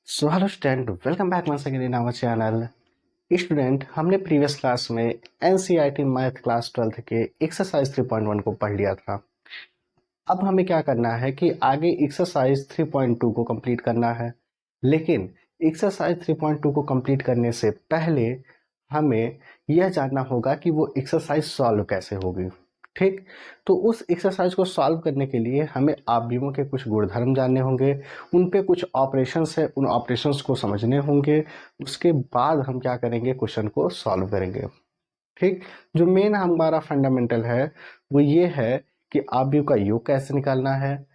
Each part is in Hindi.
So hello student, welcome back once again in our channel. Student, हमने प्रीवियस क्लास में एनसीईआरटी मैथ क्लास 12th के एक्सरसाइज 3.1 को पढ़ लिया था। अब हमें क्या करना है कि आगे एक्सरसाइज 3.2 को कंप्लीट करना है। लेकिन एक्सरसाइज 3.2 को कंप्लीट करने से पहले हमें यह जानना होगा कि वो एक्सरसाइज सॉल्व कैसे होगी। ठीक, तो उस एक्सरसाइज को सॉल्व करने के लिए हमें आव्यूहों के कुछ गुणधर्म जानने होंगे, उन पे कुछ ऑपरेशंस है, उन ऑपरेशंस को समझने होंगे। उसके बाद हम क्या करेंगे, क्वेश्चन को सॉल्व करेंगे। ठीक, जो मेन हमारा फंडामेंटल है वो ये है कि आव्यूह का योग कैसे निकालना है,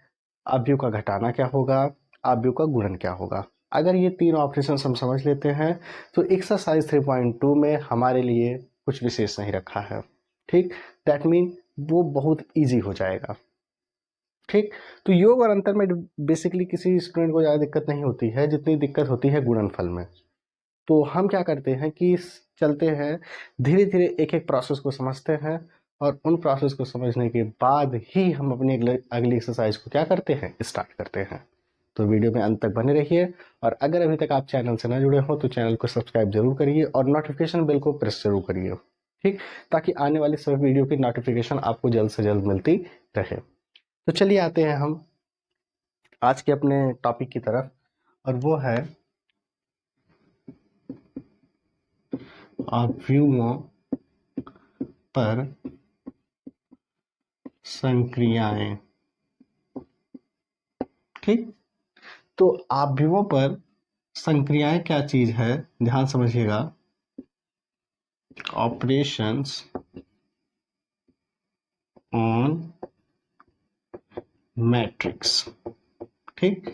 आव्यूह का घटाना क्या होगा, आव्यूह का गुणन क्या होगा। अगर ये तीन ऑपरेशन हम समझ लेते हैं तो एक्सरसाइज 3.2 में हमारे लिए कुछ विशेष नहीं रखा है। ठीक, दैट मीन वो बहुत इजी हो जाएगा। ठीक, तो योग और अंतर में बेसिकली किसी स्टूडेंट को ज़्यादा दिक्कत नहीं होती है जितनी दिक्कत होती है गुणनफल में। तो हम क्या करते हैं कि चलते हैं धीरे धीरे एक एक प्रोसेस को समझते हैं और उन प्रोसेस को समझने के बाद ही हम अपनी अगली एक्सरसाइज को क्या करते हैं, स्टार्ट करते हैं। तो वीडियो में अंत तक बने रहिए और अगर अभी तक आप चैनल से न जुड़े हो तो चैनल को सब्सक्राइब जरूर करिए और नोटिफिकेशन बेल को प्रेस जरूर करिए। ठीक, ताकि आने वाली सभी वीडियो की नोटिफिकेशन आपको जल्द से जल्द मिलती रहे। तो चलिए आते हैं हम आज के अपने टॉपिक की तरफ, और वो है आव्यूहों पर संक्रियाएं। ठीक, तो आव्यूहों पर संक्रियाएं क्या चीज है, ध्यान समझिएगा। Operations on matrix. ठीक,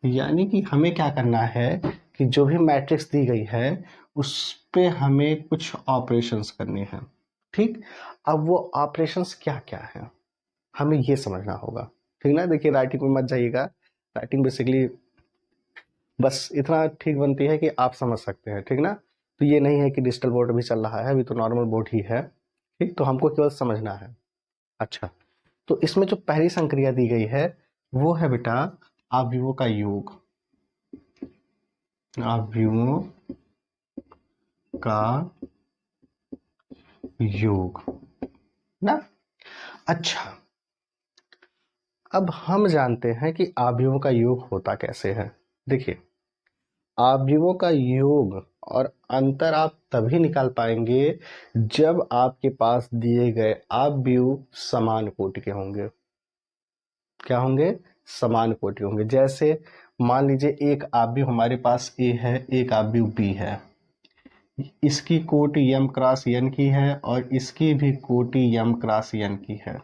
यानी कि हमें क्या करना है कि जो भी मैट्रिक्स दी गई है उस पे हमें कुछ ऑपरेशंस करने हैं। ठीक, अब वो ऑपरेशंस क्या क्या है हमें ये समझना होगा। ठीक ना, देखिए राइटिंग में मत जाइएगा, राइटिंग बेसिकली बस इतना ठीक बनती है कि आप समझ सकते हैं। ठीक ना, तो ये नहीं है कि डिजिटल बोर्ड भी चल रहा है, अभी तो नॉर्मल बोर्ड ही है। ठीक, तो हमको केवल समझना है। अच्छा, तो इसमें जो पहली संक्रिया दी गई है वो है बेटा आव्यूहों का योग। आव्यूहों का योग ना। अच्छा, अब हम जानते हैं कि आव्यूहों का योग होता कैसे है। देखिए, आव्यूहों का योग और अंतर आप तभी निकाल पाएंगे जब आपके पास दिए गए आव्यूह समान कोटि के होंगे। क्या होंगे? समान कोटि होंगे। जैसे मान लीजिए एक आव्यूह हमारे पास ए है, एक आव्यूह बी है, इसकी कोटि m क्रॉस n की है और इसकी भी कोटि m क्रॉस n की है।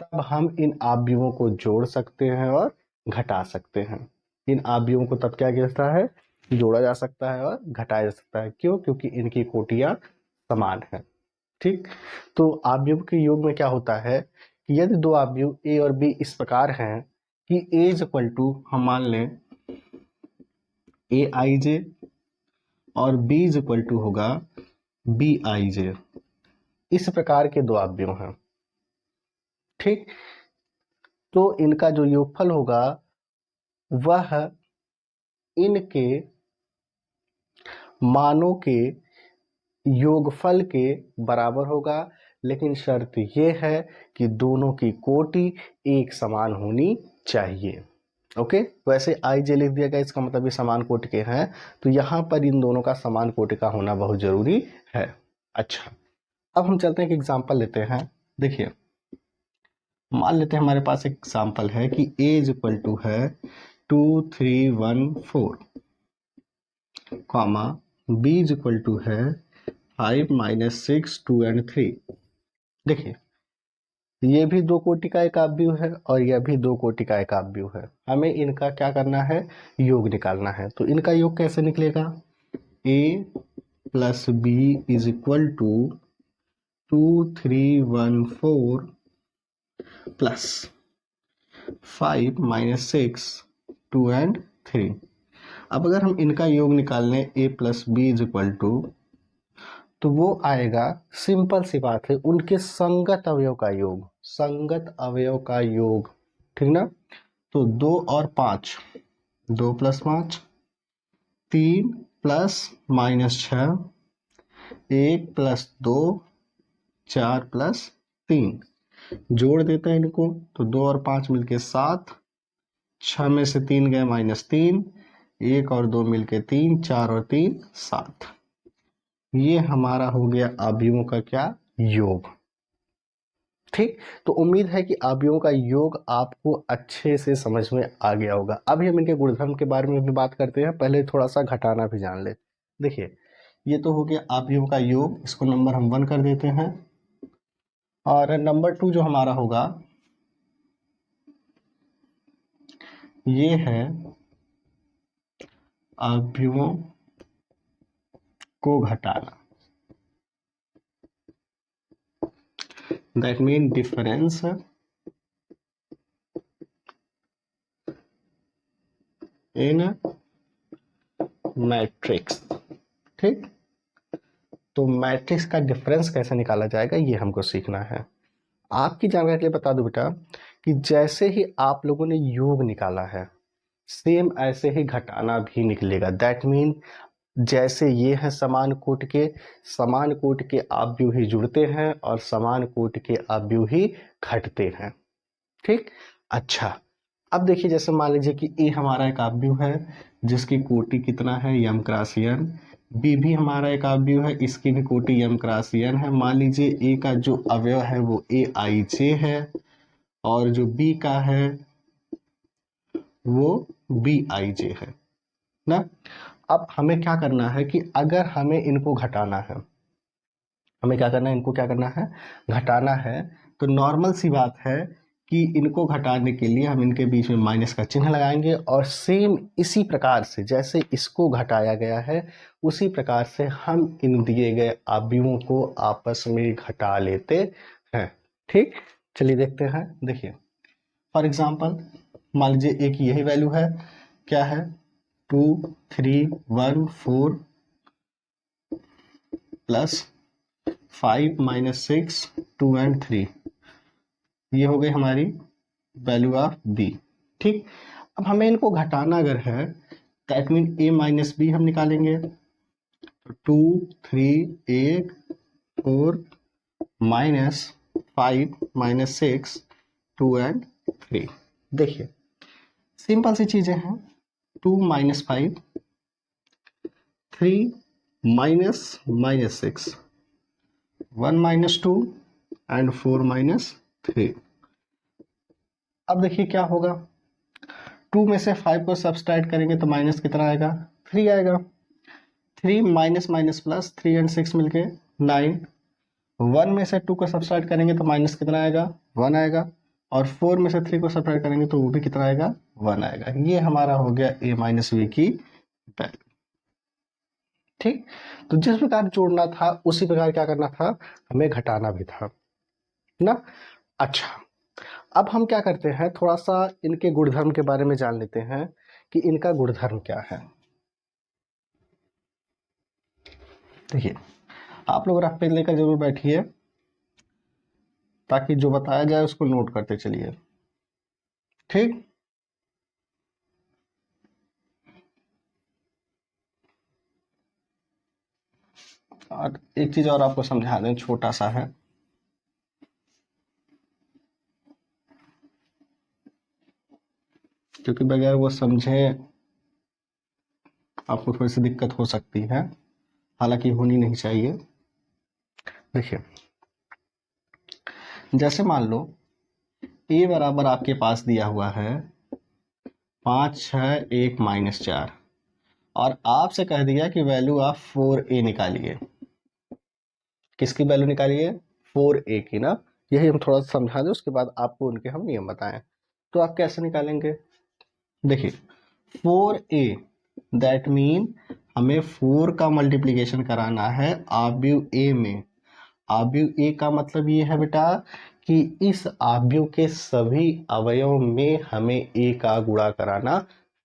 तब हम इन आव्यूहों को जोड़ सकते हैं और घटा सकते हैं। इन आव्यूहों को तब क्या किया जाता है, जोड़ा जा सकता है और घटाया जा सकता है। क्यों? क्योंकि इनकी कोटियां समान है। ठीक, तो आव्यूह के योग में क्या होता है कि यदि दो आव्यूह ए और बी इस प्रकार हैं कि ए इज इक्वल टू, हम मान लें ए आई जे और बी इज इक्वल टू होगा बी आई जे, इस प्रकार के दो आव्यूह हैं। ठीक, तो इनका जो योगफल होगा वह इनके मानों के योगफल के बराबर होगा, लेकिन शर्त यह है कि दोनों की कोटि एक समान होनी चाहिए। ओके, वैसे आई जे लिख दिया गया, इसका मतलब ये समान कोटि के हैं, तो यहाँ पर इन दोनों का समान कोटि का होना बहुत जरूरी है। अच्छा, अब हम चलते हैं एक एग्जाम्पल लेते हैं। देखिए, मान लेते हैं हमारे पास एक एग्जाम्पल है कि a इज इक्वल टू है 2 3 1 4, comma b is equal to है 5 -6 2 and 3। देखिए, ये भी दो कोटि का एक आव्यूह है और यह भी दो कोटि का एक आव्यूह है। हमें इनका क्या करना है, योग निकालना है। तो इनका योग कैसे निकलेगा? a plus B is equal to 2 3 1 4 plus 5 -6 2 and 3। अब अगर हम इनका योग निकाल लें a plus B is equal to, तो वो आएगा, सिंपल सी बात है, उनके संगत अवयव का योग। संगत अवयव का योग, ठीक ना। तो 2 और 5, 2 + 5 3 प्लस माइनस 6, 1 प्लस 2, 4 प्लस 3, जोड़ देते हैं इनको तो 2 और 5 मिलके 7, 6 में से 3 गए -3, 1 और 2 मिलके 3, 4 और 3 7। ये हमारा हो गया अवयवों का क्या, योग। ठीक, तो उम्मीद है कि अवयवों का योग आपको अच्छे से समझ में आ गया होगा। अभी हम इनके गुणधर्म के बारे में भी बात करते हैं, पहले थोड़ा सा घटाना भी जान ले। देखिए, ये तो हो गया अवयवों का योग, इसको नंबर हम 1 कर देते हैं। और नंबर 2 जो हमारा होगा ये है अवयवों को घटाना, that mean difference in matrix. ठीक, तो मैट्रिक्स का डिफरेंस कैसे निकाला जाएगा ये हमको सीखना है। आपकी जानकारी के लिए बता दूं बेटा कि जैसे ही आप लोगों ने योग निकाला है, सेम ऐसे ही घटाना भी निकलेगा। दैट मीन जैसे ये है समान कोट के अवयव ही जुड़ते हैं और समान कोट के अवयव ही घटते हैं। ठीक, अच्छा, अब देखिए जैसे मान लीजिए कि ए हमारा एक अवयव है जिसकी कोटि कितना है, यम क्रॉस n। बी भी हमारा एक अवयव है, इसकी भी कोटि यम क्रॉस n है। मान लीजिए ए का जो अवयव है वो ए आई जे है और जो बी का है वो बी आई जे है ना। अब हमें क्या करना है कि अगर हमें इनको घटाना है, हमें क्या करना है, इनको क्या करना है, घटाना है, तो नॉर्मल सी बात है कि इनको घटाने के लिए हम इनके बीच में माइनस का चिन्ह लगाएंगे और सेम इसी प्रकार से जैसे इसको घटाया गया है उसी प्रकार से हम इन दिए गए अवयवों को आपस में घटा लेते हैं। ठीक, चलिए देखते हैं। देखिए फॉर एग्जाम्पल मान लीजिए एक यही वैल्यू है, क्या है, 2 3 1 4 प्लस 5 -6 2 एंड 3, ये हो गई हमारी वैल्यू ऑफ बी। ठीक, अब हमें इनको घटाना अगर है that mean A minus B हम निकालेंगे, तो 2 3 8 4 -5 -6 2 एंड 3। देखिए सिंपल सी चीजें हैं, 2 -5, 3 -6, 1 -2 एंड 4 -3। अब देखिए क्या होगा, 2 में से 5 को सब्सट्रैक्ट करेंगे तो माइनस कितना आएगा, 3 आएगा। 3 माइनस माइनस प्लस, 3 एंड 6 मिलके 9। 1 में से 2 को सब्सट्रैक्ट करेंगे तो माइनस कितना आएगा, 1 आएगा। और 4 में से 3 को सब्सट्रैक्ट करेंगे तो वो भी कितना आएगा, 1 आएगा। ये हमारा हो गया a माइनस बी की वैल्यू। ठीक, तो जिस प्रकार जोड़ना था उसी प्रकार क्या करना था, हमें घटाना भी था ना। अच्छा, अब हम क्या करते हैं, थोड़ा सा इनके गुणधर्म के बारे में जान लेते हैं कि इनका गुणधर्म क्या है। देखिए आप लोग रफ पेन लेकर जरूर बैठिए ताकि जो बताया जाए उसको नोट करते चलिए। ठीक, और एक चीज और आपको समझा दें, छोटा सा है, क्योंकि बगैर वो समझे आपको थोड़ी सी दिक्कत हो सकती है, हालांकि होनी नहीं चाहिए। देखिए जैसे मान लो a बराबर आपके पास दिया हुआ है 5 6 1 -4 और आपसे कह दिया कि वैल्यू आप 4a निकालिए। किसकी वैल्यू निकालिए, 4a की ना। यही हम थोड़ा सा समझा दें, उसके बाद आपको उनके हम नियम बताएं। तो आप कैसे निकालेंगे, देखिए 4a दैट मीन हमें 4 का मल्टीप्लीकेशन कराना है अवयव a में। अवयव a का मतलब ये है बेटा कि इस अवयव के सभी अवयव में हमें a का गुणा कराना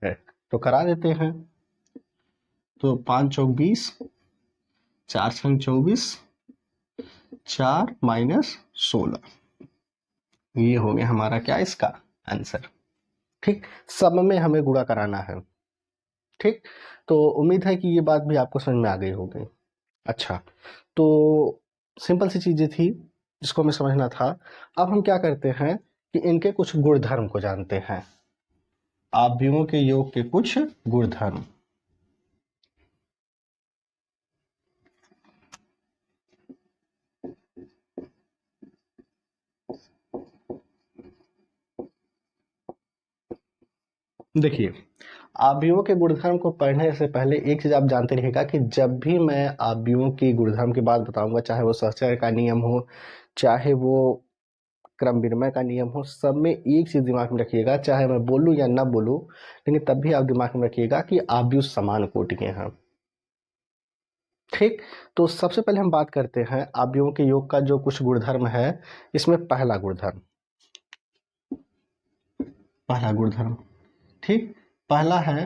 है। तो करा देते हैं, तो 5 चौक 20, 4 छंग 24, 4 -16, ये हो गया हमारा क्या, इसका आंसर। ठीक, सब में हमें गुणा कराना है। ठीक, तो उम्मीद है कि ये बात भी आपको समझ में आ गई होगी। अच्छा, तो सिंपल सी चीज़ें थी जिसको हमें समझना था। अब हम क्या करते हैं कि इनके कुछ गुणधर्म को जानते हैं, आव्यूहों के योग के कुछ गुणधर्म। देखिए, आव्यूहों के गुणधर्म को पढ़ने से पहले एक चीज आप जानते रहिएगा कि जब भी मैं आव्यूहों की गुणधर्म की बात बताऊंगा, चाहे वो सहचर्य का नियम हो, चाहे वो क्रम विनिमय का नियम हो, सब में एक चीज दिमाग में रखिएगा, चाहे मैं बोलूं या ना बोलूं, लेकिन तब भी आप दिमाग में रखिएगा कि आव्यूह समान कोटि के हैं। ठीक, तो सबसे पहले हम बात करते हैं आव्यूहों के योग का जो कुछ गुणधर्म है। इसमें पहला गुणधर्म, ठीक, पहला है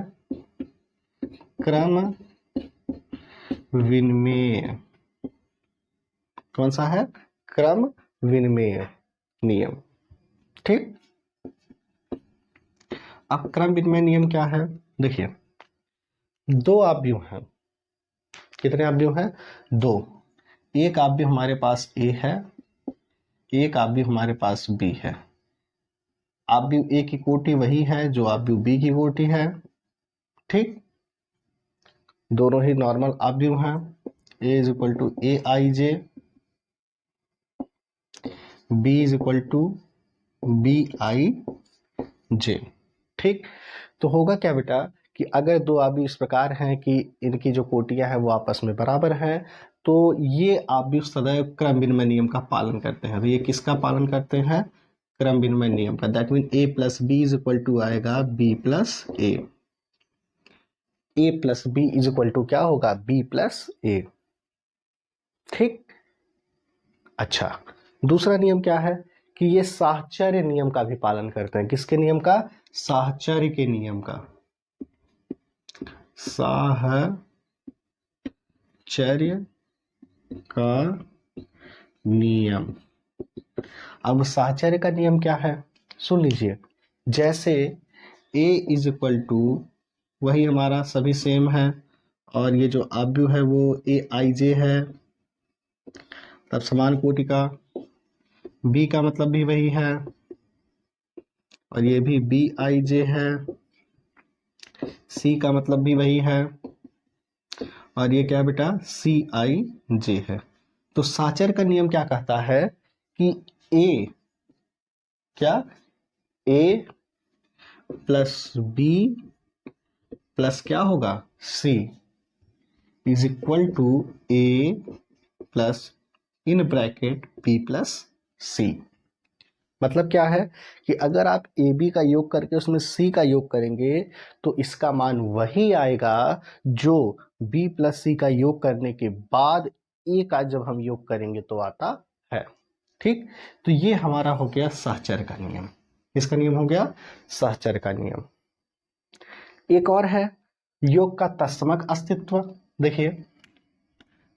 क्रम विनिमेय। कौन सा है? क्रम विनिमेय नियम। ठीक, अब क्रम विनिमय नियम क्या है? देखिए, दो आव्यूह हैं। कितने आव्यूह हैं? दो। एक आव्यूह हमारे पास ए है, एक आव्यूह हमारे पास बी है। आव्यूह ए की कोटि वही है जो आव्यूह बी की कोटि है। ठीक, दोनों ही नॉर्मल आव्यूह हैं। A is equal to A I J, B is equal to B I J. ठीक, तो होगा क्या बेटा कि अगर दो आव्यूह इस प्रकार हैं कि इनकी जो कोटियां हैं वो आपस में बराबर हैं, तो ये आव्यूह सदैव क्रम विनिमय नियम का पालन करते हैं। तो ये किसका पालन करते हैं? क्रम विनिमय नियम का। That mean A plus B is equal to आएगा B plus A. A plus B is equal to क्या होगा? B plus A. ठीक, अच्छा, दूसरा नियम क्या है कि ये साहचर्य नियम का भी पालन करते हैं। किसके नियम का? साहचर्य के नियम का। साहचर्य का नियम। अब साहचर्य का नियम क्या है? सुन लीजिए, जैसे a इज इक्वल टू, वही हमारा सभी सेम है, और ये जो आव्यूह है वो ए आई जे है, तब समान कोटि का। b का मतलब भी वही है, और ये भी बी आई जे है। c का मतलब भी वही है, और ये क्या बेटा? सी आई जे है। तो साहचर्य का नियम क्या कहता है कि a क्या? a प्लस बी प्लस क्या होगा? C is equal to A plus in bracket B plus C. मतलब क्या है कि अगर आप ए बी का योग करके उसमें सी का योग करेंगे तो इसका मान वही आएगा जो बी प्लस सी का योग करने के बाद ए का जब हम योग करेंगे तो आता है। ठीक, तो ये हमारा हो गया साहचर्य का नियम। इसका नियम हो गया साहचर्य का नियम। एक और है योग का तत्समक अस्तित्व। देखिए,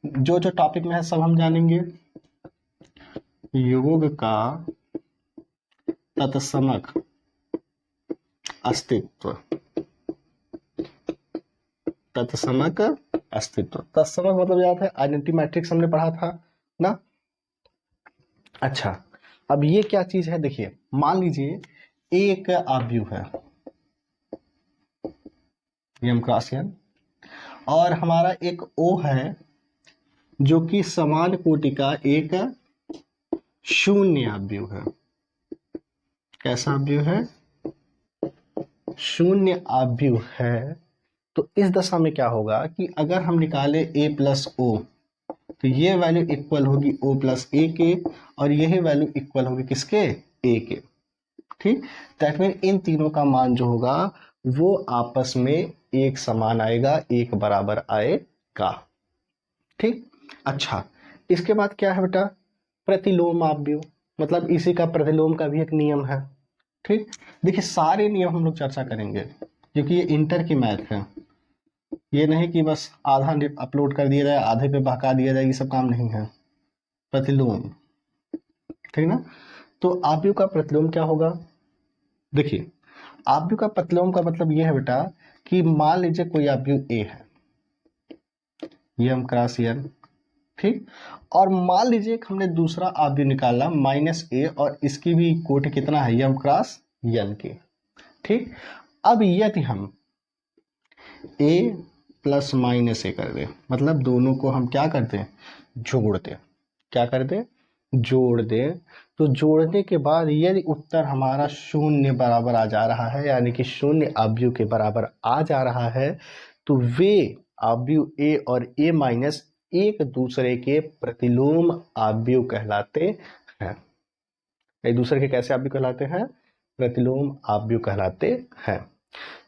जो जो टॉपिक में है सब हम जानेंगे। योग का तत्समक अस्तित्व। तत्समक अस्तित्व, तत्समक मतलब याद है, आइडेंटिटी मैट्रिक्स हमने पढ़ा था ना। अच्छा, अब ये क्या चीज है? देखिए, मान लीजिए एक आव्यूह है यम क्रॉस एन, और हमारा एक ओ है जो कि समान कोटि का एक शून्य आव्यूह है। कैसा आव्यूह है? शून्य आव्यूह है। तो इस दशा में क्या होगा कि अगर हम निकाले a प्लस ओ, तो ये वैल्यू इक्वल होगी o प्लस ए के, और यही वैल्यू इक्वल होगी किसके? a के। ठीक, दैट मीन इन तीनों का मान जो होगा वो आपस में एक समान आएगा, एक बराबर आएगा। ठीक, अच्छा, इसके बाद क्या है बेटा? प्रतिलोम आव्यूह, मतलब इसी का प्रतिलोम का भी एक नियम है। ठीक, देखिए सारे नियम हम लोग चर्चा करेंगे क्योंकि ये इंटर की मैथ है। ये नहीं कि बस आधा अपलोड कर दिया जाए, आधे पे बहका दिया जाए, ये सब काम नहीं है। प्रतिलोम, ठीक ना। तो आव्यूह का प्रतिलोम क्या होगा? देखिए, आव्यूह का प्रतिलोम का मतलब ये है बेटा कि मान लीजिए कोई अवयव ए है, m क्रॉस n, ठीक, और मान लीजिए कि हमने दूसरा अवयव निकाला -a और इसकी भी कोटि कितना है, m क्रॉस n की, ठीक। अब यदि हम a प्लस -a कर दें, मतलब दोनों को हम क्या करते हैं, जोड़ दें, क्या कर दें, जोड़ दें, तो जोड़ने के बाद यदि उत्तर हमारा शून्य बराबर आ जा रहा है, यानी कि शून्य अवयव के बराबर आ जा रहा है, तो वे अवयव a और a माइनस एक दूसरे के प्रतिलोम अवयव कहलाते हैं। एक दूसरे के कैसे अवयव कहलाते हैं, प्रतिलोम अवयव कहलाते हैं।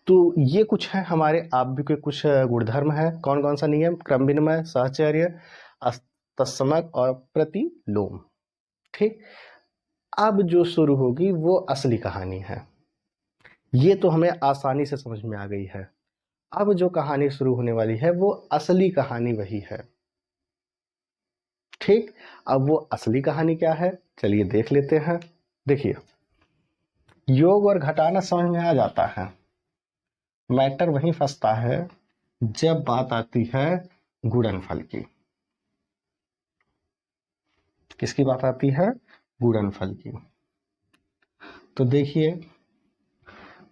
तो ये कुछ है हमारे अवयव के कुछ गुणधर्म है। कौन कौन सा नियम, क्रम विनिमय, सहचर्य, तत्समक और प्रतिलोम, ठीक। अब जो शुरू होगी वो असली कहानी है। ये तो हमें आसानी से समझ में आ गई है। अब जो कहानी शुरू होने वाली है वो असली कहानी वही है, ठीक। अब वो असली कहानी क्या है, चलिए देख लेते हैं। देखिए, योग और घटाना समझ में आ जाता है, मैटर वहीं फंसता है जब बात आती है गुणनफल की। किसकी बात आती है, गुणनफल की। तो देखिए,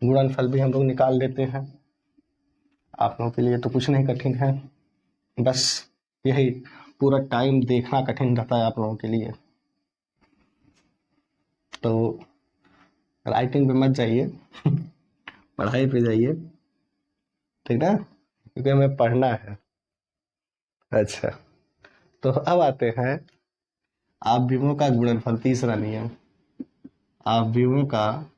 गुणनफल भी हम लोग निकाल लेते हैं, आप लोगों के लिए तो कुछ नहीं कठिन है, बस यही पूरा टाइम देखना कठिन रहता है आप लोगों के लिए। तो राइटिंग पे मत जाइए पढ़ाई पे जाइए, ठीक ना, क्योंकि हमें पढ़ना है। अच्छा, तो अब आते हैं अवयवों का गुणनफल, तीसरा नियम, अवयवों का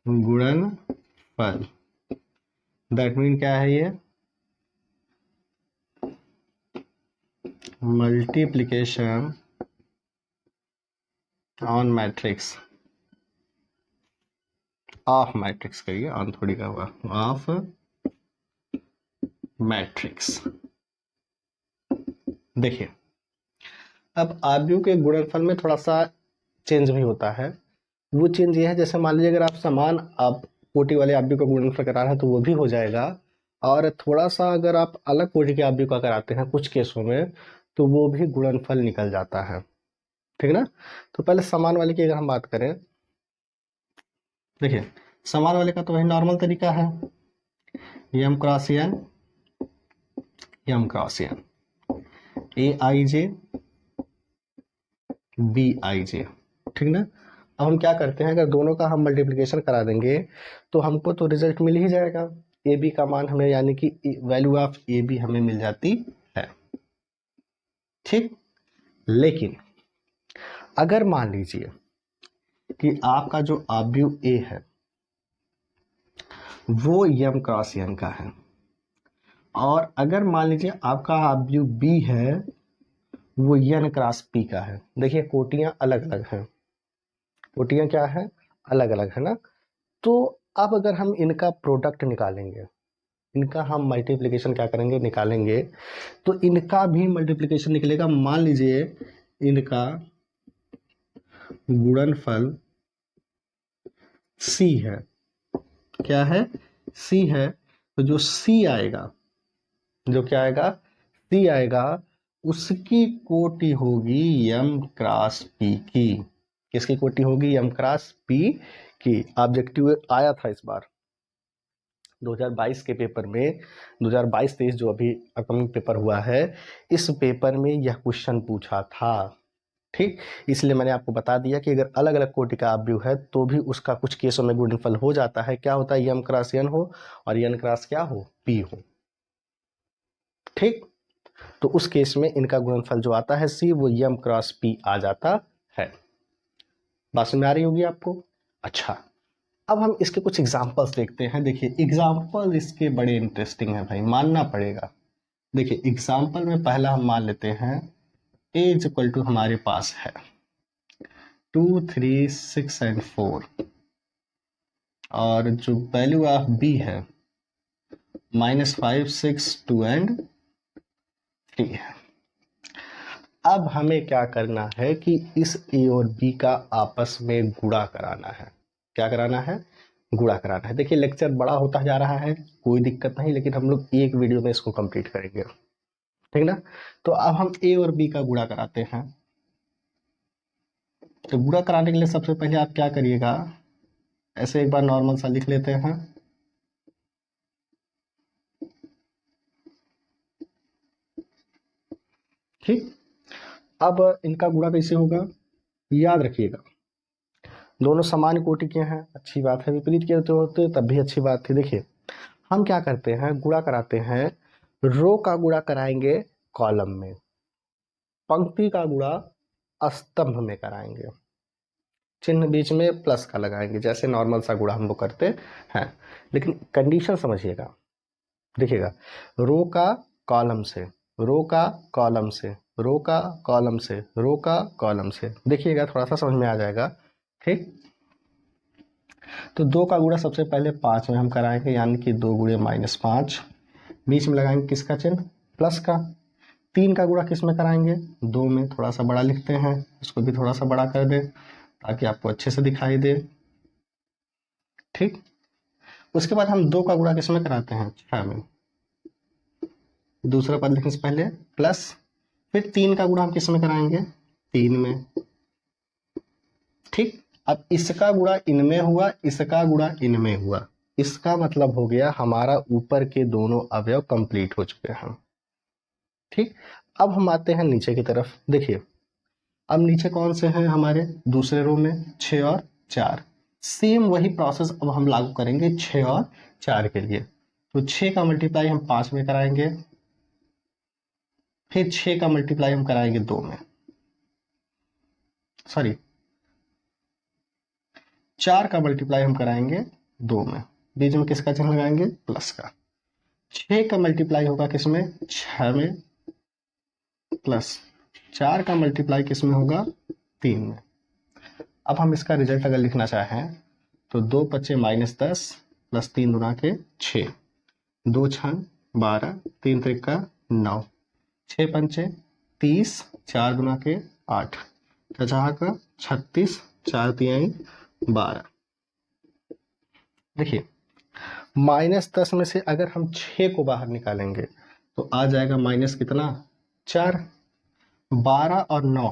गुणनफल। दैट मीन क्या है ये, multiplication on matrix, of matrix करिए, ऑन थोड़ी का हुआ, ऑफ मैट्रिक्स। देखिए, अब अवयव के गुणनफल में थोड़ा सा चेंज भी होता है। वो चेंज ये है, जैसे मान लीजिए अगर आप समान आप कोटि वाले अवयव का गुणनफल करा रहे हैं तो वो भी हो जाएगा, और थोड़ा सा अगर आप अलग कोटि के अवयव का कराते हैं कुछ केसों में तो वो भी गुणनफल निकल जाता है, ठीक ना। तो पहले समान वाले की अगर हम बात करें, देखिए समान वाले का तो वही नॉर्मल तरीका है, m cross n, m cross n, a i j b i j, ठीक ना। अब हम क्या करते हैं, अगर दोनों का हम मल्टीप्लिकेशन करा देंगे तो हमको तो रिजल्ट मिल ही जाएगा, ए बी का मान हमें, यानी कि वैल्यू ऑफ ए बी हमें मिल जाती है, ठीक। लेकिन अगर मान लीजिए कि आपका जो अवयव ए है वो m क्रॉस n का है, और अगर मान लीजिए आपका अवयव बी है वो n क्रॉस p का है। देखिए कोटियां अलग अलग हैं, कोटियां क्या है, अलग अलग है ना। तो अब अगर हम इनका प्रोडक्ट निकालेंगे, इनका हम मल्टीप्लिकेशन क्या करेंगे, निकालेंगे, तो इनका भी मल्टीप्लिकेशन निकलेगा। मान लीजिए इनका गुणनफल c है, क्या है, c है, तो जो c आएगा, जो क्या आएगा, c आएगा, उसकी कोटि होगी m क्रॉस p की। किसकी कोटि होगी, m क्रॉस p की। ऑब्जेक्टिव आया था इस बार 2022 के पेपर में, 2022-23 जो अभी अपकमिंग पेपर हुआ है, इस पेपर में यह क्वेश्चन पूछा था, ठीक। इसलिए मैंने आपको बता दिया कि अगर अलग अलग कोटि का अवयव है तो भी उसका कुछ केसों में गुणनफल हो जाता है। क्या होता है, m क्रॉस n हो और n क्रॉस क्या हो, p हो, ठीक। तो उस केस में इनका गुणनफल जो आता है c, वो m क्रॉस p आ जाता है। बात समझ में आ रही होगी आपको। अच्छा, अब हम इसके कुछ एग्जाम्पल्स देखते हैं। देखिए एग्जाम्पल इसके बड़े इंटरेस्टिंग है भाई, मानना पड़ेगा। देखिए एग्जाम्पल में पहला हम मान लेते हैं a इज इक्वल टू हमारे पास है 2, 3, 6 एंड 4, और जो वैल्यू ऑफ b है -5, 6, 2 एंड 3 है। अब हमें क्या करना है कि इस a और b का आपस में गुणा कराना है। क्या कराना है, गुणा कराना है। देखिए लेक्चर बड़ा होता जा रहा है, कोई दिक्कत नहीं, लेकिन हम लोग एक वीडियो में इसको कंप्लीट करेंगे, ठीक ना। तो अब हम ए और बी का गुणा कराते हैं। तो गुणा कराने के लिए सबसे पहले आप क्या करिएगा, ऐसे एक बार नॉर्मल सा लिख लेते हैं। ठीक, अब इनका गुणा कैसे होगा, याद रखिएगा दोनों समान कोटि के हैं, अच्छी बात है। विपरीत के होते तब भी अच्छी बात थी। देखिए हम क्या करते हैं, गुणा कराते हैं, रो का गुणा कराएंगे कॉलम में, पंक्ति का गुणा स्तंभ में कराएंगे, चिन्ह बीच में प्लस का लगाएंगे, जैसे नॉर्मल सा गुणा हम लोग करते हैं। लेकिन कंडीशन समझिएगा, देखिएगा रो का कॉलम से, रो का कॉलम से, रो का कॉलम से, रो का कॉलम से, देखिएगा थोड़ा सा समझ में आ जाएगा। ठीक, तो 2 का गुणा सबसे पहले 5 में हम कराएंगे, यानी कि 2 गुणे -5, बीच में लगाएंगे किसका चिन्ह, प्लस का। 3 का गुणा किस में कराएंगे, 2 में, थोड़ा सा बड़ा लिखते हैं, इसको भी थोड़ा सा बड़ा कर दें ताकि आपको अच्छे से दिखाई दे। ठीक, उसके बाद हम 2 का गुणा किस में कराते हैं, 6 में, दूसरा पद लिखने से पहले प्लस। फिर 3 का गुणा हम किस में कराएंगे, 3 में। ठीक, अब इसका गुणा इनमें हुआ, इसका गुणा इनमें हुआ, इसका मतलब हो गया हमारा ऊपर के दोनों अवयव कंप्लीट हो चुके हैं। ठीक, अब हम आते हैं नीचे की तरफ। देखिए अब नीचे कौन से हैं हमारे दूसरे रो में, 6 और 4। सेम वही प्रोसेस अब हम लागू करेंगे 6 और 4 के लिए। तो 6 का मल्टीप्लाई हम 5 में कराएंगे, फिर 6 का मल्टीप्लाई हम कराएंगे 2 में, सॉरी 4 का मल्टीप्लाई हम कराएंगे 2 में, बीच में किसका चिन्ह लगाएंगे, प्लस का। 6 का मल्टीप्लाई होगा किसमें, 6 में, प्लस 4 का मल्टीप्लाई किसमें होगा, 3 में। अब हम इसका रिजल्ट अगर लिखना चाहें तो 2 पच्चे -10 प्लस 3 गुना के 6, 2 छन 12, 3 त्रिका 9, 6 पंचे 30, 4 गुना के 8, चौचाहा का 36, 4 तिहाई 12। देखिए -10 में से अगर हम 6 को बाहर निकालेंगे तो आ जाएगा माइनस कितना, 4। 12 और 9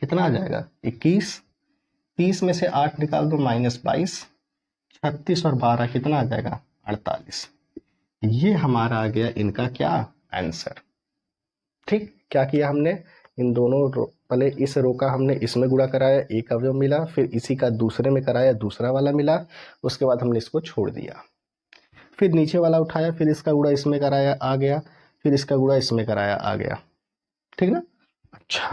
कितना आ जाएगा, 21। 30 में से 8 निकाल दो, -22। 36 और 12 कितना आ जाएगा, 48। ये हमारा आ गया इनका क्या, आंसर। ठीक, क्या किया हमने, इन दोनों रो, पहले इस रो का हमने इसमें गुणा कराया, एक अवयव मिला, फिर इसी का दूसरे में कराया, दूसरा वाला मिला, उसके बाद हमने इसको छोड़ दिया, फिर नीचे वाला उठाया, फिर इसका गुणा इसमें कराया, आ गया, फिर इसका गुणा इसमें कराया, आ गया। ठीक ना। अच्छा,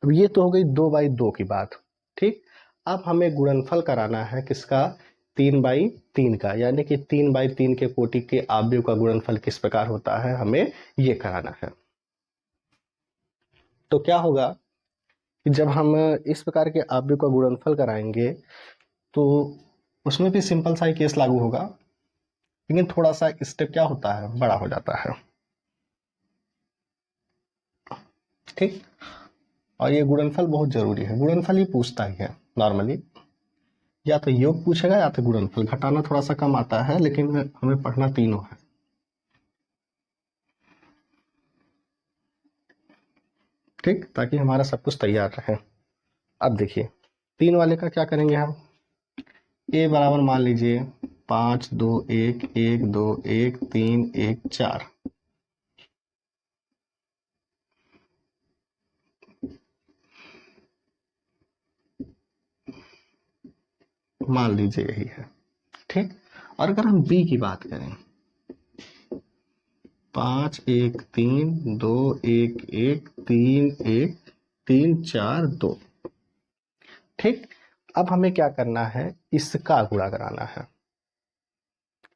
अब ये तो हो गई 2/2 की बात। ठीक, अब हमें गुणनफल कराना है किसका, 3/3 का, यानी कि 3/3 के कोटि के अवयव का गुणनफल किस प्रकार होता है, हमें ये कराना है। तो क्या होगा कि जब हम इस प्रकार के अवयव का गुणनफल कराएंगे तो उसमें भी सिंपल सा ही केस लागू होगा, लेकिन थोड़ा सा स्टेप क्या होता है, बड़ा हो जाता है। ठीक, और ये गुणनफल बहुत जरूरी है, गुणनफल ही पूछता ही है नॉर्मली, या तो योग पूछेगा या तो गुणनफल। घटाना थोड़ा सा कम आता है, लेकिन हमें पढ़ना तीनों है। ठीक, ताकि हमारा सब कुछ तैयार रहे। अब देखिए 3 वाले का क्या करेंगे हम, ए बराबर मान लीजिए 5 2 1 1 2 1 3 1 4। मान लीजिए यही है। ठीक, और अगर हम बी की बात करें, 5 1 3 2 1 1 3 1 3 4 2। ठीक, अब हमें क्या करना है, इसका गुणा कराना है।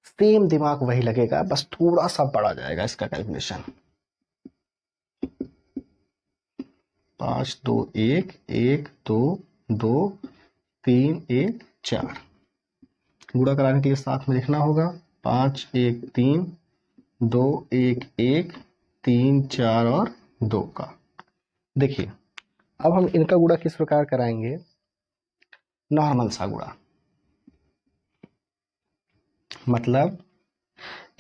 सेम दिमाग वही लगेगा, बस थोड़ा सा बढ़ा जाएगा इसका कैलकुलेशन। 5 2 1 1 2 2 3 1 4। गुणा कराने के लिए साथ में लिखना होगा, 5 1 3 2 1 1 3 4 और 2 का। देखिए अब हम इनका गुणा किस प्रकार कराएंगे, नॉर्मल सा गुणा। मतलब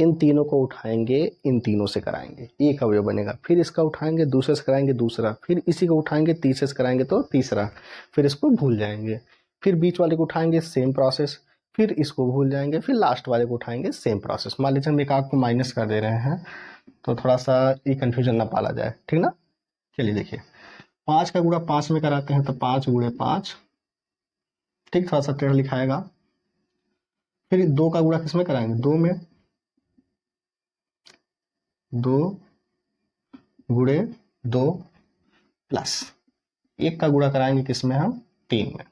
इन तीनों को उठाएंगे, इन तीनों से कराएंगे, एक अवयव बनेगा, फिर इसका उठाएंगे दूसरे से कराएंगे दूसरा, फिर इसी को उठाएंगे तीसरे से कराएंगे तो तीसरा, फिर इसको भूल जाएंगे, फिर बीच वाले को उठाएंगे सेम प्रोसेस, फिर इसको भूल जाएंगे, फिर लास्ट वाले को उठाएंगे सेम प्रोसेस। मान लीजिए हम एक आग को माइनस कर दे रहे हैं तो थोड़ा सा ये कंफ्यूजन ना पाला जाए, ठीक ना। चलिए देखिए, 5 का गुणा 5 में कराते हैं तो 5 गुणे 5, ठीक, थोड़ा सा टेढ़ा लिखाएगा। फिर 2 का गुणा किस में कराएंगे, 2 में, 2 गुणे 2 प्लस 1 का गुणा कराएंगे किस में, हम 3 में।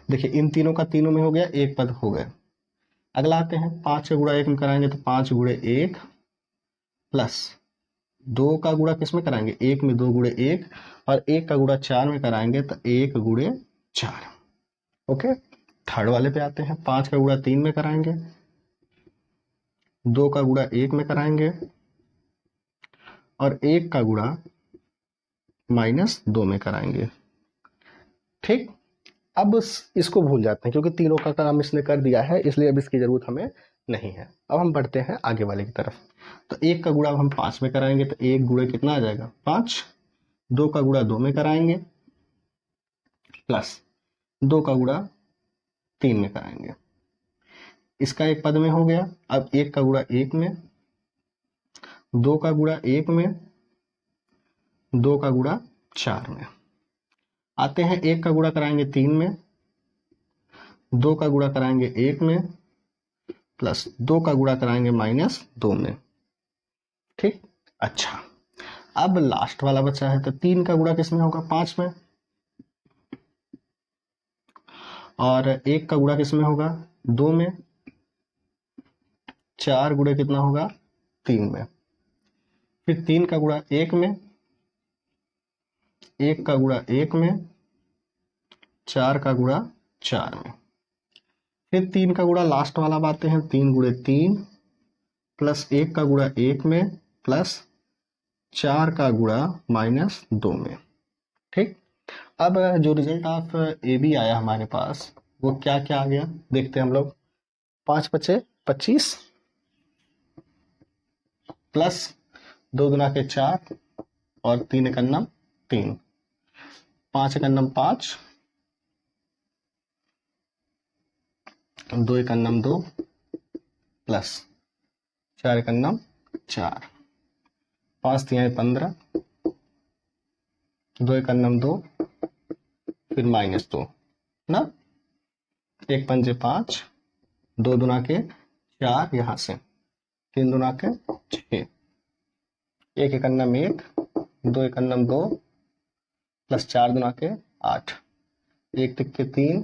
देखिए इन तीनों का तीनों में हो गया, एक पद हो गए। अगला आते हैं 5 का गुणा 1 में कराएंगे तो 5 गुणे 1 प्लस 2 का गुणा किस में कराएंगे, 1 में 2 गुणे 1, और 1 का गुणा 4 में कराएंगे तो 1 गुणे 4। ओके, थर्ड वाले पे आते हैं, 5 का गुणा 3 में कराएंगे, 2 का गुणा 1 में कराएंगे, और 1 का गुणा -2 में कराएंगे। ठीक, अब इसको भूल जाते हैं क्योंकि तीनों का काम इसने कर दिया है, इसलिए अब इसकी जरूरत हमें नहीं है। अब हम बढ़ते हैं आगे वाले की तरफ। तो 1 का गुणा हम 5 में कराएंगे तो 1 गुणे कितना आ जाएगा, 5। 2 का गुणा 2 में कराएंगे प्लस 2 का गुणा 3 में कराएंगे, इसका एक पद में हो गया। अब 1 का गुणा 1 में, 2 का गुणा 1 में, 2 का गुणा 4 में। आते हैं 1 का गुणा कराएंगे 3 में, 2 का गुणा कराएंगे 1 में, प्लस 2 का गुणा कराएंगे -2 में। ठीक, अच्छा, अब लास्ट वाला बचा है तो 3 का गुणा किसमें होगा, 5 में, और 1 का गुणा किसमें होगा, 2 में, 4 गुणे कितना होगा, 3 में, फिर 3 का गुणा 1 में, 1 का गुणा 1 में, 4 का गुणा 4 में, फिर 3 का गुणा लास्ट वाला बाते हैं, 3 गुणे 3 प्लस 1 का गुणा 1 में प्लस 4 का गुणा -2 में। ठीक, अब जो रिजल्ट ऑफ ए बी आया हमारे पास वो क्या क्या आ गया देखते हैं हम लोग। 5 बचे 25 प्लस 2 दुना के 4 और 3 एकन्नम 3, 5 एकन्नम 5, 2 एकन्नम 2 प्लस 4 एकन्नम 4, 5 तिहाई 15, 2 एकन्नम 2, फिर -2 ना, 1 पंजे 5, 2 दुना के 4, यहाँ से 3 दुना के 6, 1 एकन्नम 1, 2 एकन्नम 2 प्लस 4 दुना के 8, 1 तिक्के 3,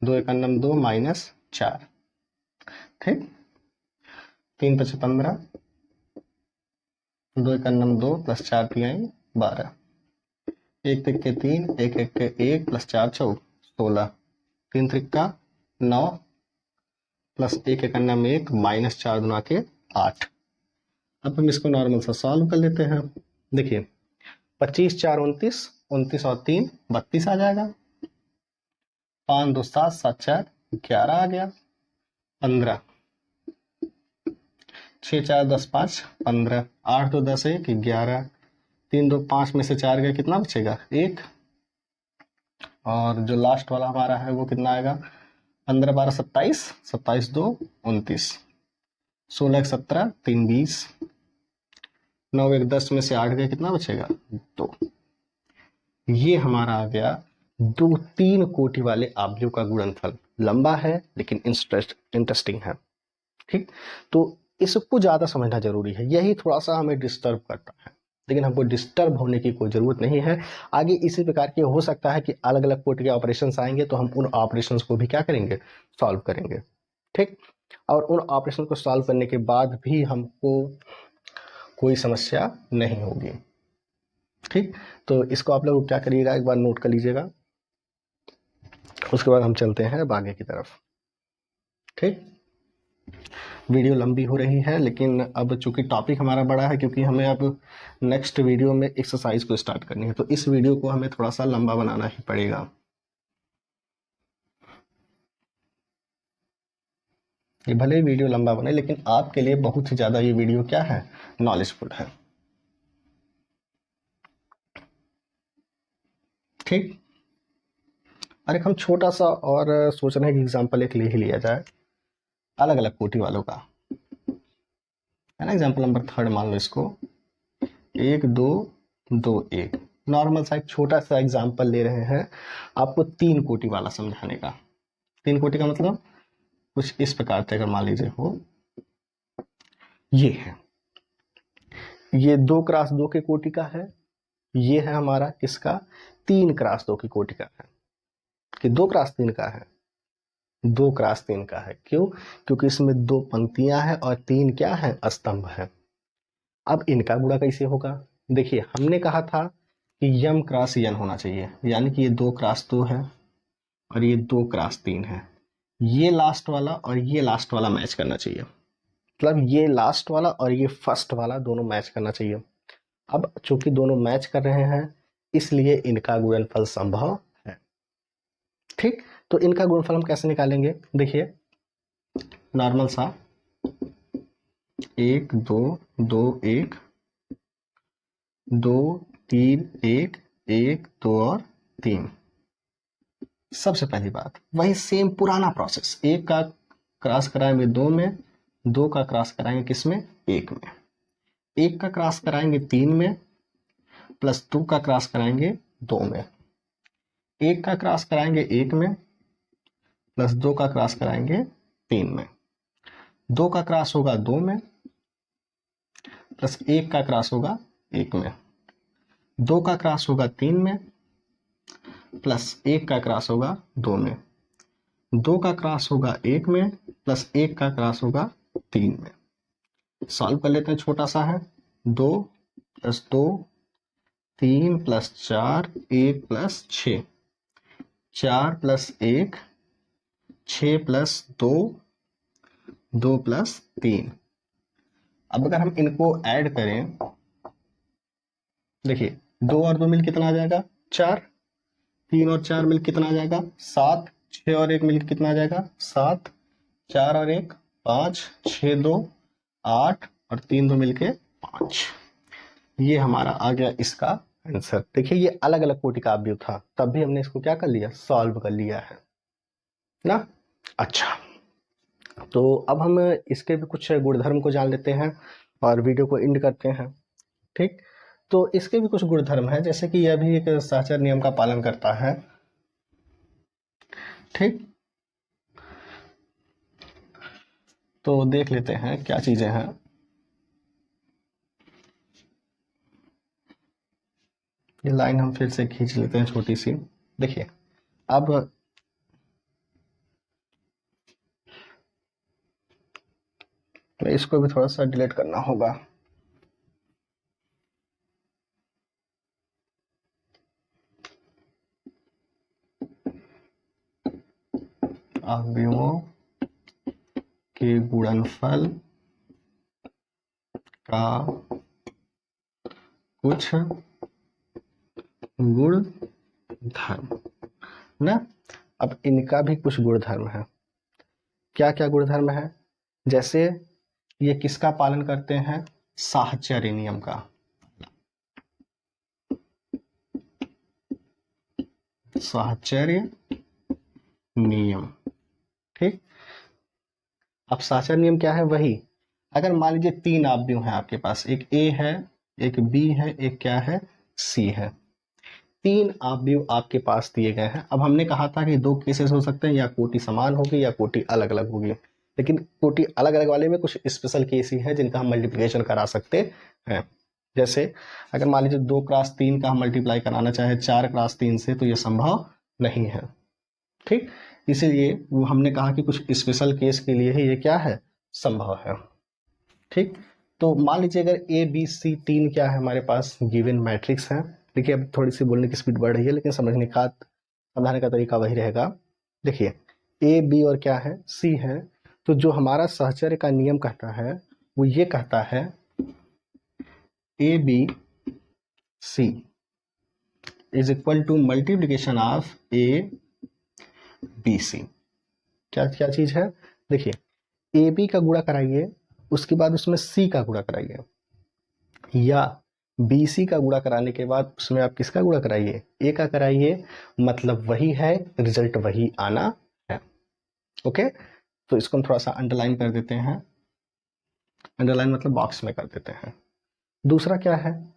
2 एकन्नम 2 -4। ठीक, 3 पचे 15, 2 एकन्नम 2 प्लस 4 तिहाई 12, 1 तिक्के 3, 1 एक्के 1 प्लस 4 चौ 16, 3 त्रिक्का 9 प्लस 1 एकन्नम 1 -4 दुना के 8। अब हम इसको नॉर्मल सा सॉल्व कर लेते हैं। देखिए 25 4 29, 29 और 3 32 आ जाएगा, 5 2 7 7 4 11 आ गया, 15, 6 4 10 5 15, 8 2 10 1 11, 3 2 5 में से 4 गया, कितना बचेगा 1, और जो लास्ट वाला हमारा है वो कितना आएगा, 15 12 27, 27 2 29, 16 1 17, 3 20, 9 1 10 में से 8 गया, कितना बचेगा 2। ये हमारा आ गया 2-3 कोटि वाले आव्यूह का गुणनफल। लंबा है लेकिन इंटरेस्टिंग है। ठीक, तो इसको ज्यादा समझना जरूरी है, यही थोड़ा सा हमें डिस्टर्ब करता है, लेकिन हमको डिस्टर्ब होने की कोई जरूरत नहीं है। आगे इसी प्रकार के हो सकता है कि अलग अलग कोटि के ऑपरेशंस आएंगे तो हम उन ऑपरेशंस को भी क्या करेंगे, सॉल्व करेंगे। ठीक, और उन ऑपरेशन को सॉल्व करने के बाद भी हमको कोई समस्या नहीं होगी। ठीक, तो इसको आप लोग क्या करिएगा, एक बार नोट कर लीजिएगा, उसके बाद हम चलते हैं अब आगे की तरफ। ठीक, वीडियो लंबी हो रही है लेकिन अब चूंकि टॉपिक हमारा बड़ा है, क्योंकि हमें अब नेक्स्ट वीडियो में एक्सरसाइज को स्टार्ट करनी है, तो इस वीडियो को हमें थोड़ा सा लंबा बनाना ही पड़ेगा। ये भले ही वीडियो लंबा बने लेकिन आपके लिए बहुत ही ज़्यादा ये वीडियो क्या है, नॉलेजफुल है। ठीक, और एक हम छोटा सा और सोच रहे हैं कि एग्जाम्पल एक ले ही लिया जाए अलग अलग कोटि वालों का, है ना। एग्जाम्पल नंबर 3 मान लो इसको, 1 2 2 1। नॉर्मल सा एक छोटा सा एग्जाम्पल ले रहे हैं आपको 3 कोटि वाला समझाने का। 3 कोटि का मतलब कुछ इस प्रकार से अगर मान लीजिए हो, ये है, ये 2 क्रॉस 2 के कोटि का है, ये है हमारा किसका, 3 क्रॉस 2 की कोटि का है, कि 2 क्रॉस 3 का है, 2 क्रॉस 3 का है। क्यों? क्योंकि इसमें 2 पंक्तियां हैं और 3 क्या है, स्तंभ है। अब इनका गुणा कैसे होगा, देखिए हमने कहा था कि यम क्रॉस यन होना चाहिए, यानी कि ये 2 क्रॉस 2 है और ये 2 क्रॉस 3 है, ये लास्ट वाला और ये लास्ट वाला मैच करना चाहिए, मतलब ये लास्ट वाला और ये फर्स्ट वाला दोनों मैच करना चाहिए। अब चूंकि दोनों मैच कर रहे हैं इसलिए इनका गुणनफल संभव है। ठीक, तो इनका गुणनफल हम कैसे निकालेंगे, देखिए नॉर्मल सा 1 2 2 1 2 3 1 1 2 और 3। सबसे पहली बात वही सेम पुराना प्रोसेस, 1 का क्रॉस कराएंगे 2 में, 2 का क्रॉस कराएंगे किसमें, 1 में, 1 का क्रॉस कराएंगे 3 में, प्लस 2 का क्रॉस कराएंगे 2 में, 1 का क्रॉस कराएंगे 1 में, प्लस 2 का क्रॉस कराएंगे 3 में, 2 का क्रॉस होगा 2 में, प्लस 1 का क्रॉस होगा 1 में, 2 का क्रॉस होगा 3 में, प्लस 1 का क्रॉस होगा 2 में, 2 का क्रॉस होगा 1 में, प्लस 1 का क्रॉस होगा 3 में। सॉल्व कर लेते हैं, छोटा सा है, 2 plus 2 3 plus 4 1 plus 6, 4 plus 1 6 plus 2 2 plus 3। अब अगर हम इनको ऐड करें, देखिए 2 और 2 मिल कितना आ जाएगा, 4, 3 और 4 मिल कितना आ जाएगा, 7, 6 और 1 मिल कितना आ जाएगा, 7, 4 और 1 5, 6 2 8 और 3 2 मिलके 5। ये हमारा आ गया इसका आंसर। देखिए ये अलग अलग कोटि का अवयव था, तब भी हमने इसको क्या कर लिया, सॉल्व कर लिया है ना। अच्छा, तो अब हम इसके भी कुछ गुणधर्म को जान लेते हैं और वीडियो को एंड करते हैं। ठीक, तो इसके भी कुछ गुणधर्म है, जैसे कि यह भी एक सहचर नियम का पालन करता है। ठीक, तो देख लेते हैं क्या चीजें हैं। ये लाइन हम फिर से खींच लेते हैं छोटी सी। देखिए अब तो इसको भी थोड़ा सा डिलीट करना होगा। अवयवों के गुणनफल का कुछ गुणधर्म ना। अब इनका भी कुछ गुणधर्म है, क्या क्या गुणधर्म है, जैसे ये किसका पालन करते हैं, साहचर्य नियम का, साहचर्य नियम। ठीक, अब साहचर्य नियम क्या है, वही अगर मान लीजिए 3 अवयव हैं आपके पास, एक ए है, एक बी है, एक क्या है, सी है, 3 अवयव आपके पास दिए गए हैं। अब हमने कहा था कि 2 केसेस हो सकते हैं, या कोटि समान होगी या कोटि अलग अलग होगी, लेकिन कोटि अलग अलग वाले में कुछ स्पेशल केस ही है जिनका हम मल्टीप्लिकेशन करा सकते हैं। जैसे अगर मान लीजिए 2 क्रॉस 3 का हम मल्टीप्लाई कराना चाहे 4 क्रॉस 3 से, तो ये संभव नहीं है। ठीक, इसीलिए वो हमने कहा कि कुछ स्पेशल केस के लिए ही ये क्या है, संभव है। ठीक, तो मान लीजिए अगर ए बी सी 3 क्या है हमारे पास, गिवन मैट्रिक्स है। देखिए अब थोड़ी सी बोलने की स्पीड बढ़ रही है लेकिन समझाने का तरीका वही रहेगा। देखिए ए बी और क्या है, सी है, तो जो हमारा सहचर्य का नियम कहता है वो ये कहता है A B C is equal to multiplication of A B C. क्या क्या चीज है, देखिए ए बी का गुणा कराइए, उसके बाद उसमें सी का गुणा कराइए, या बी सी का गुणा कराने के बाद उसमें आप किसका गुणा कराइए, ए का कराइए, मतलब वही है, रिजल्ट वही आना है। ओके, तो इसको हम थोड़ा सा अंडरलाइन कर देते हैं, अंडरलाइन मतलब बॉक्स में कर देते हैं। दूसरा क्या है,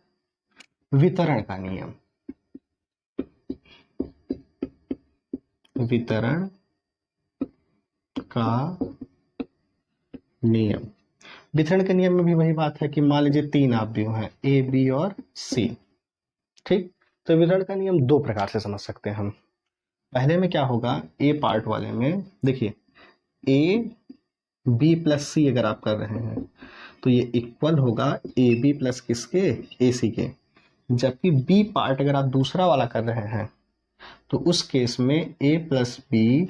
वितरण का नियम। वितरण का नियम, वितरण के नियम में भी वही बात है कि मान लीजिए 3 अवयव हैं, ए बी और सी। ठीक, तो वितरण का नियम 2 प्रकार से समझ सकते हैं हम। पहले में क्या होगा, ए पार्ट वाले में देखिए, ए बी प्लस सी अगर आप कर रहे हैं तो ये इक्वल होगा ए बी प्लस किसके, ए सी के। जबकि बी पार्ट अगर आप दूसरा वाला कर रहे हैं तो उस केस में A plus B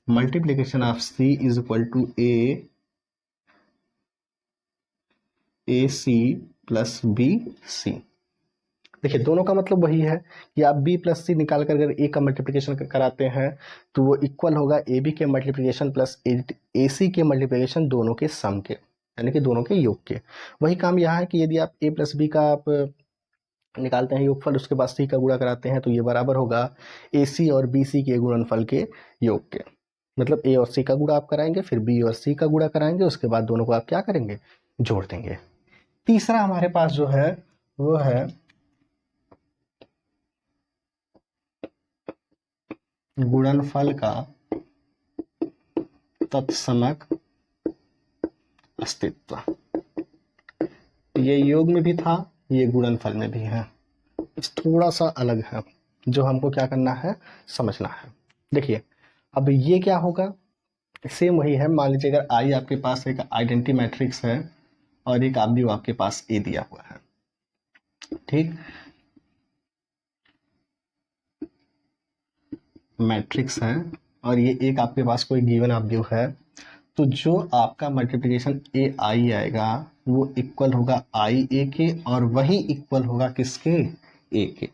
multiplication of C is equal to A C plus B C. देखिए दोनों का मतलब वही है कि आप b प्लस सी निकाल कर अगर a का मल्टीप्लिकेशन कराते हैं तो वो इक्वल होगा ए बी के मल्टीप्लिकेशन प्लस ए सी के मल्टीप्लिकेशन, दोनों के सम के, यानी कि दोनों के योग के। वही काम यहाँ है कि यदि आप a प्लस बी का आप निकालते हैं योगफल, उसके बाद सी का गुणा कराते हैं तो ये बराबर होगा ए सी और बी सी के गुणनफल के योग के। मतलब ए और सी का गुणा आप कराएंगे, फिर बी और सी का गुणा कराएंगे, उसके बाद दोनों को आप क्या करेंगे, जोड़ देंगे। तीसरा हमारे पास जो है वो है गुणनफल का तत्समक अस्तित्व। ये योग में भी था, ये गुणनफल में भी है, थोड़ा सा अलग है, जो हमको क्या करना है, समझना है। देखिए अब ये क्या होगा, सेम वही है। मान लीजिए अगर आई आपके पास एक आइडेंटिटी मैट्रिक्स है और एक अवयव आपके पास ए दिया हुआ है, ठीक, मैट्रिक्स है और ये एक आपके पास कोई गिवन अवयव है, तो जो आपका मल्टीप्लिकेशन ए आई आएगा वो इक्वल होगा आई ए के, और वही इक्वल होगा किसके, ए के।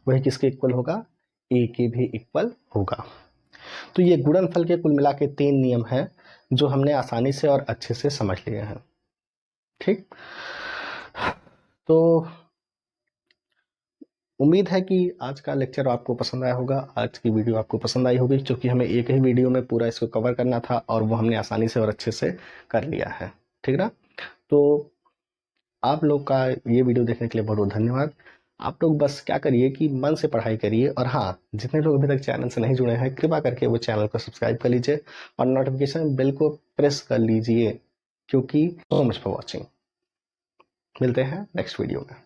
वही किसके इक्वल होगा, ए के भी इक्वल होगा। तो ये गुणनफल के कुल मिला के 3 नियम हैं जो हमने आसानी से और अच्छे से समझ लिए हैं। ठीक, तो उम्मीद है कि आज का लेक्चर आपको पसंद आया होगा, आज की वीडियो आपको पसंद आई होगी, क्योंकि हमें एक ही वीडियो में पूरा इसको कवर करना था और वो हमने आसानी से और अच्छे से कर लिया है। ठीक ना, तो आप लोग का ये वीडियो देखने के लिए बहुत बहुत धन्यवाद। आप लोग बस क्या करिए कि मन से पढ़ाई करिए, और हाँ, जितने लोग अभी तक चैनल से नहीं जुड़े हैं कृपया करके वो चैनल को सब्सक्राइब कर लीजिए और नोटिफिकेशन बेल को प्रेस कर लीजिए, क्योंकि सो मच फॉर वॉचिंग। मिलते हैं नेक्स्ट वीडियो में।